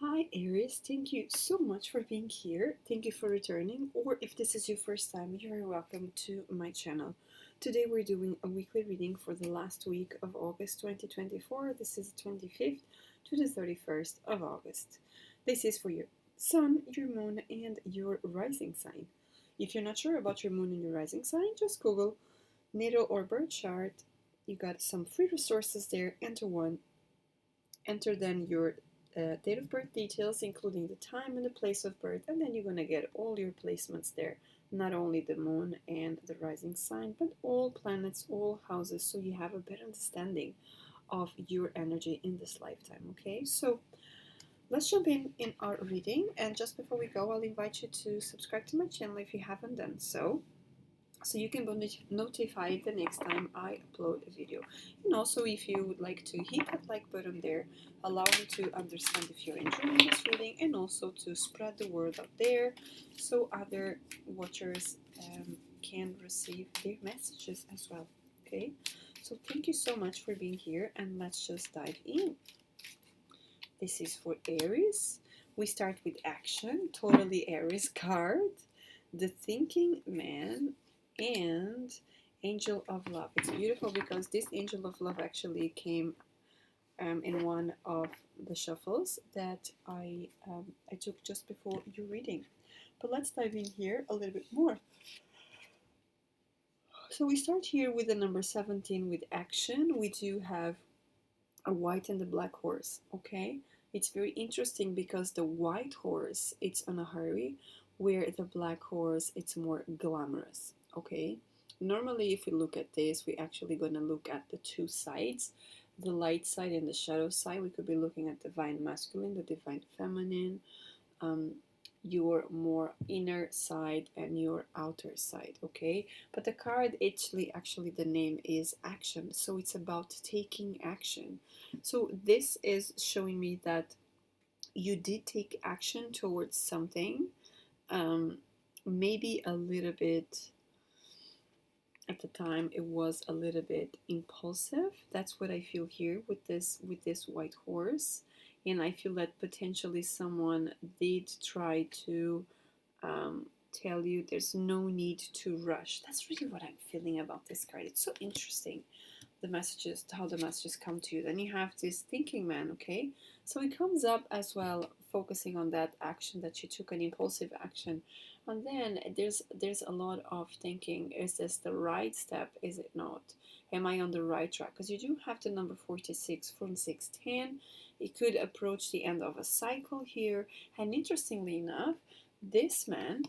Hi Aries, thank you so much for being here. Thank you for returning, or if this is your first time, you're welcome to my channel. Today we're doing a weekly reading for the last week of August 2024. This is the 25th to the 31st of August. This is for your sun, your moon, and your rising sign. If you're not sure about your moon and your rising sign, just Google natal or birth chart. You got some free resources there. Enter one, enter then your date of birth details, including the time and the place of birth, and then you're going to get all your placements there. Not only the moon and the rising sign, but all planets, all houses, so you have a better understanding of your energy in this lifetime. Okay, so let's jump in our reading. And just before we go, I'll invite you to subscribe to my channel if you haven't done so you can be notified the next time I upload a video. And also, if you would like to hit that like button there, allow me to understand if you're enjoying this reading, and also to spread the word out there so other watchers can receive their messages as well. Okay, so thank you so much for being here, and let's just dive in. This is for Aries. We start with action, totally Aries card, the thinking man, and Angel of Love. It's beautiful because this Angel of Love actually came in one of the shuffles that I took just before your reading. But let's dive in here a little bit more. So we start here with the number 17 with action. We do have a white and a black horse, okay? It's very interesting because the white horse, it's on a hurry, where the black horse, it's more glamorous, okay? Normally, if we look at this, we're actually going to look at the two sides, the light side and the shadow side. We could be looking at divine masculine, the divine feminine, um, your more inner side and your outer side, okay? But the card, actually the name is action, so it's about taking action. So this is showing me that you did take action towards something, um, maybe a little bit at the time it was a little bit impulsive. That's what I feel here with this white horse, and I feel that potentially someone did try to tell you there's no need to rush. That's really what I'm feeling about this card. It's so interesting, the messages, how the messages come to you. Then you have this thinking man, okay? So it comes up as well, focusing on that action that you took, an impulsive action. And then there's a lot of thinking. Is this the right step? Is it not? Am I on the right track? Because you do have the number 46 from 610. It could approach the end of a cycle here. And interestingly enough, this man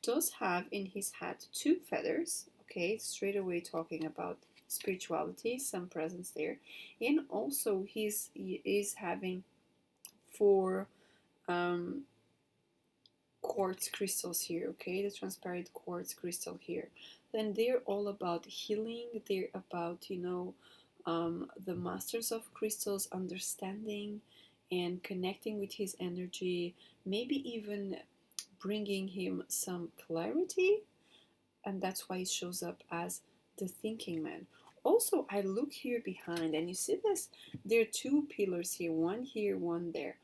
does have in his hat two feathers. Okay, straight away talking about spirituality, some presence there, and also he is having four um, quartz crystals here. Okay, the transparent quartz crystal here. Then they're all about healing. They're about the masters of crystals, understanding and connecting with his energy, maybe even bringing him some clarity, and that's why it shows up as the thinking man. Also, I look here behind, and you see this, there are two pillars here, one there,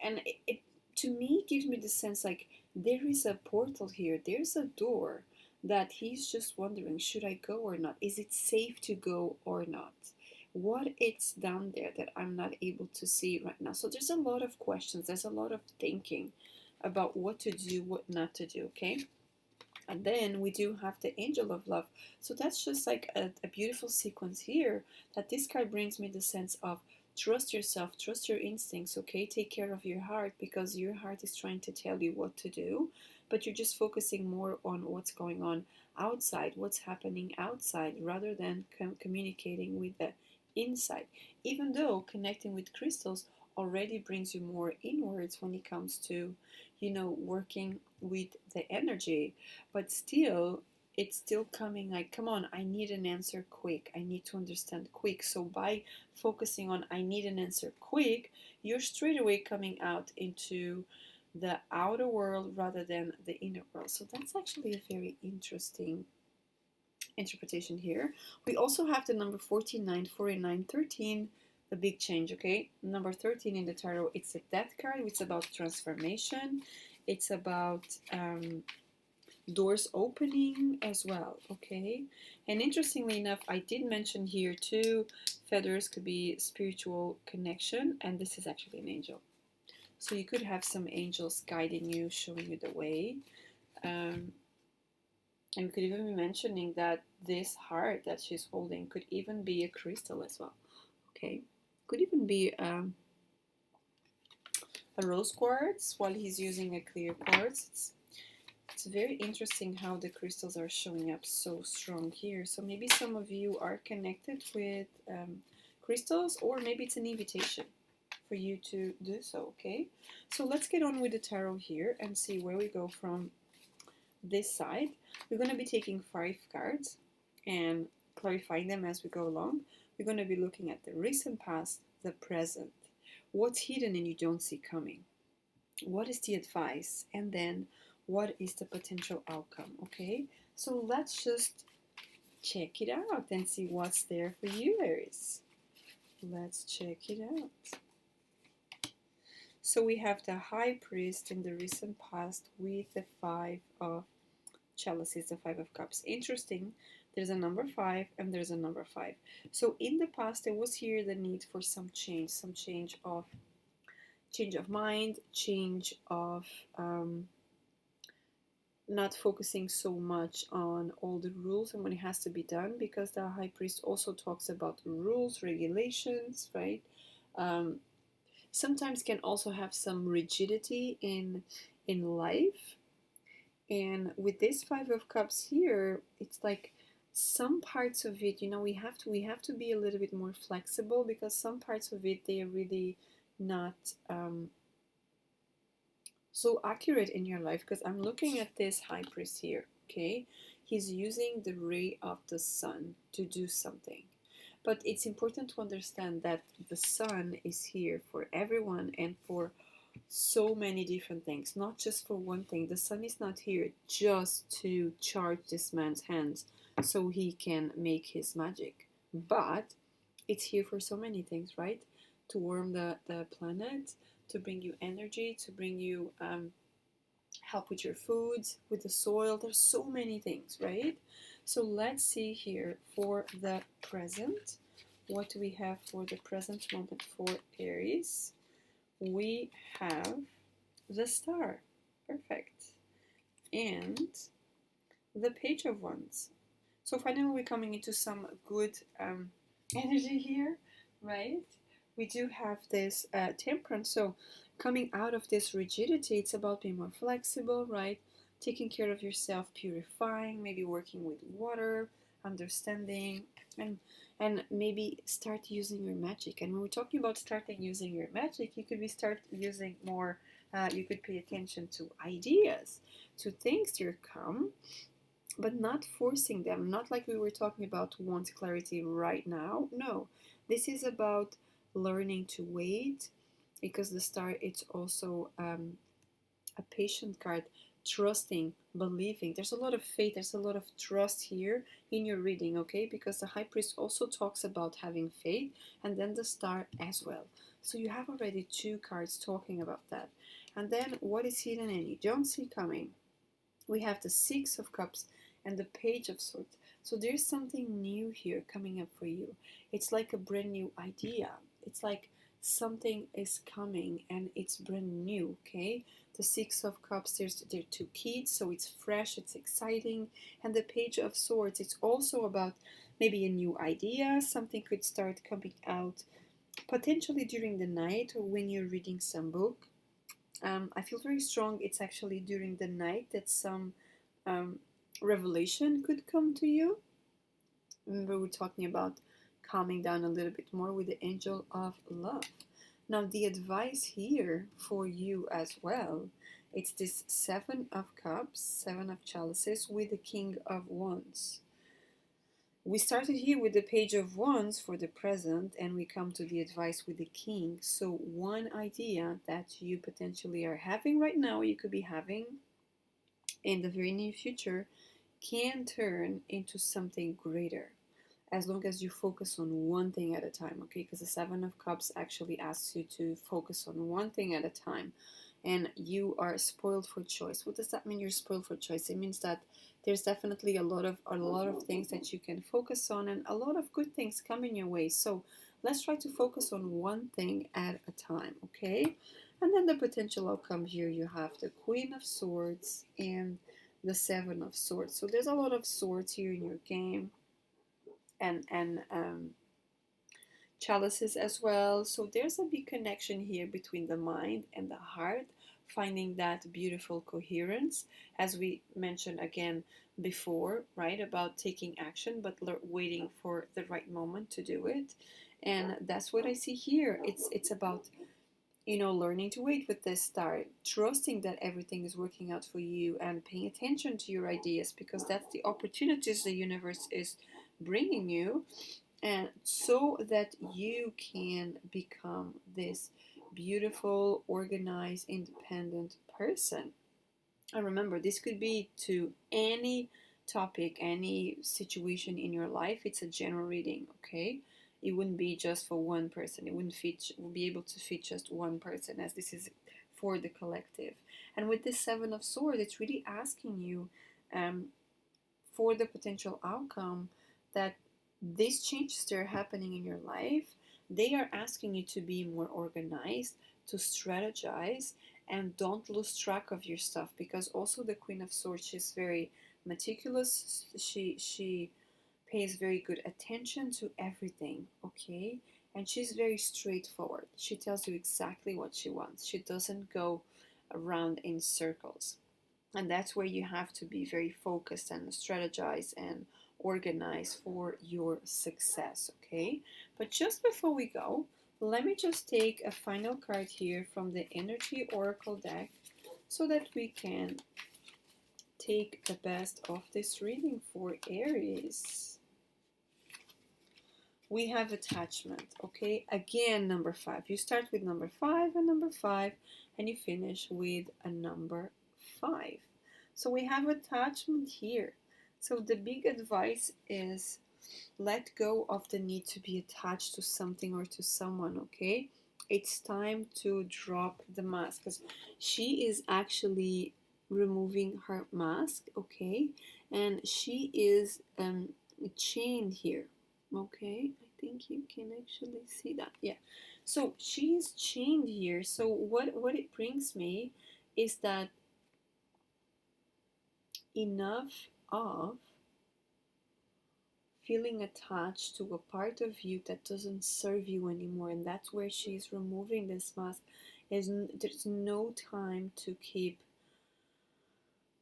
and it to me gives me the sense like there is a portal here, there's a door that he's just wondering, should I go or not? Is it safe to go or not? What it's down there that I'm not able to see right now? So there's a lot of questions, there's a lot of thinking about what to do, what not to do, okay? And then we do have the Angel of Love. So that's just like a beautiful sequence here, that this card brings me the sense of trust yourself, trust your instincts, okay? Take care of your heart, because your heart is trying to tell you what to do, but you're just focusing more on what's going on outside, what's happening outside, rather than communicating with the inside. Even though connecting with crystals already brings you more inwards when it comes to, working with the energy, but still it's still coming like, come on, I need an answer quick, I need to understand quick. So by focusing on I need an answer quick, you're straight away coming out into the outer world rather than the inner world. So that's actually a very interesting interpretation here. We also have the number 49, 49, 13 a big change, okay? Number 13 in the tarot, it's a death card. It's about transformation. It's about doors opening as well, okay? And interestingly enough, I did mention here too, feathers could be spiritual connection, and this is actually an angel. So you could have some angels guiding you, showing you the way. And we could even be mentioning that this heart that she's holding could even be a crystal as well, okay? Could even be a rose quartz while he's using a clear quartz. It's very interesting how the crystals are showing up so strong here. So maybe some of you are connected with crystals, or maybe it's an invitation for you to do so, okay? So let's get on with the tarot here and see where we go from this side. We're going to be taking 5 cards and clarifying them as we go along. We're going to be looking at the recent past, the present, what's hidden and you don't see coming, what is the advice, and then what is the potential outcome, okay? So let's just check it out and see what's there for you, Aries. Let's check it out. So we have the High Priest in the recent past with the 5 of Chalices, the 5 of Cups. Interesting, there's a number 5 and there's a number 5. So in the past there was here the need for some change of mind, change of not focusing so much on all the rules and when it has to be done, because the High Priest also talks about rules, regulations, right? Sometimes can also have some rigidity in life. And with this 5 of Cups here, it's like some parts of it, you know, we have to be a little bit more flexible, because some parts of it, they are really not so accurate in your life. Because I'm looking at this High Priest here, okay? He's using the ray of the sun to do something. But it's important to understand that the sun is here for everyone and for so many different things, not just for one thing. The sun is not here just to charge this man's hands so he can make his magic, but it's here for so many things, right? To warm the planet, to bring you energy, to bring you help with your foods, with the soil. There's so many things, right? So let's see here for the present. What do we have for the present moment for Aries? We have the Star. Perfect. And the Page of Wands. So finally we're coming into some good energy here, right? We do have this Temperance. So coming out of this rigidity, it's about being more flexible, right? Taking care of yourself, purifying, maybe working with water, understanding, and maybe start using your magic. And when we're talking about starting using your magic, you could be start using more, you could pay attention to ideas, to things that come, but not forcing them. Not like we were talking about want clarity right now. No, this is about learning to wait, because the Star, it's also a patient card, trusting, believing. There's a lot of faith, there's a lot of trust here in your reading, okay? Because the High Priest also talks about having faith, and then the Star as well. So you have already 2 cards talking about that. And then what is hidden and you don't see coming? We have the 6 of Cups and the Page of Swords. So there's something new here coming up for you. It's like a brand new idea. It's like something is coming and it's brand new, okay? The 6 of Cups, there are 2 kids, so it's fresh, it's exciting. And the Page of Swords, it's also about maybe a new idea. Something could start coming out potentially during the night or when you're reading some book. I feel very strong. It's actually during the night that some revelation could come to you. Remember, we're talking about calming down a little bit more with the Angel of Love. Now, the advice here for you as well, it's this 7 of Cups, 7 of Chalices with the King of Wands. We started here with the Page of Wands for the present, and we come to the advice with the King. So one idea that you potentially are having right now, you could be having in the very near future, can turn into something greater. as long as you focus on one thing at a time, okay? Because the Seven of Cups actually asks you to focus on one thing at a time. And you are spoiled for choice. What does that mean? You're spoiled for choice. It means that there's definitely a lot of things that you can focus on, and a lot of good things coming your way. So let's try to focus on one thing at a time, okay? And then the potential outcome here, you have the Queen of Swords and the Seven of Swords. So there's a lot of swords here in your game, and chalices as well. So there's a big connection here between the mind and the heart, finding that beautiful coherence, as we mentioned again before, right? About taking action, but waiting for the right moment to do it. And that's what I see here. It's about, learning to wait with this star, trusting that everything is working out for you, and paying attention to your ideas, because that's the opportunities the universe is bringing you, and so that you can become this beautiful, organized, independent person. And remember, this could be to any topic, any situation in your life. It's a general reading, okay? It wouldn't be just for one person. It wouldn't be able to fit just one person, as this is for the collective. And with this Seven of Swords, it's really asking you, um, for the potential outcome, that these changes that are happening in your life, they are asking you to be more organized, to strategize, and don't lose track of your stuff, because also the Queen of Swords, she's very meticulous. She pays very good attention to everything, okay? And she's very straightforward. She tells you exactly what she wants. She doesn't go around in circles. And that's where you have to be very focused and strategize and organize for your success, okay? But just before we go, let me just take a final card here from the Energy Oracle deck, so that we can take the best of this reading for Aries. We have attachment, okay? Again, number 5. You start with number 5 and number 5, and you finish with a number 5. So we have attachment here. So the big advice is, let go of the need to be attached to something or to someone, okay? It's time to drop the mask, because she is actually removing her mask, okay? And she is chained here, okay? I think you can actually see that. Yeah. So she's chained here. So what it brings me is that enough of feeling attached to a part of you that doesn't serve you anymore, and that's where she's removing this mask. There's no time to keep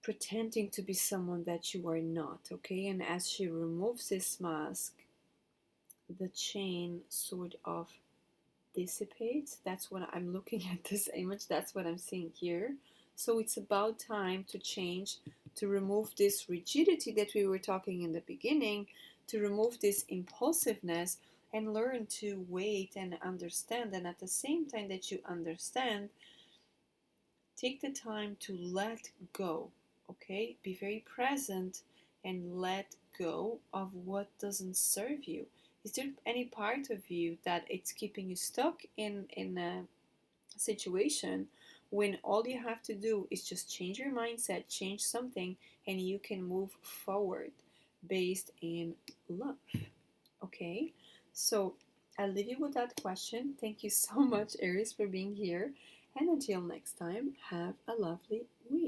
pretending to be someone that you are not, okay? And as she removes this mask, the chain sort of dissipates. That's what I'm looking at, this image. That's what I'm seeing here. So it's about time to change, to remove this rigidity that we were talking in the beginning, to remove this impulsiveness, and learn to wait and understand. And at the same time that you understand, take the time to let go, okay? Be very present and let go of what doesn't serve you. Is there any part of you that it's keeping you stuck in a situation, when all you have to do is just change your mindset, change something, and you can move forward based in love, okay? So I'll leave you with that question. Thank you so much, Aries, for being here. And until next time, have a lovely week.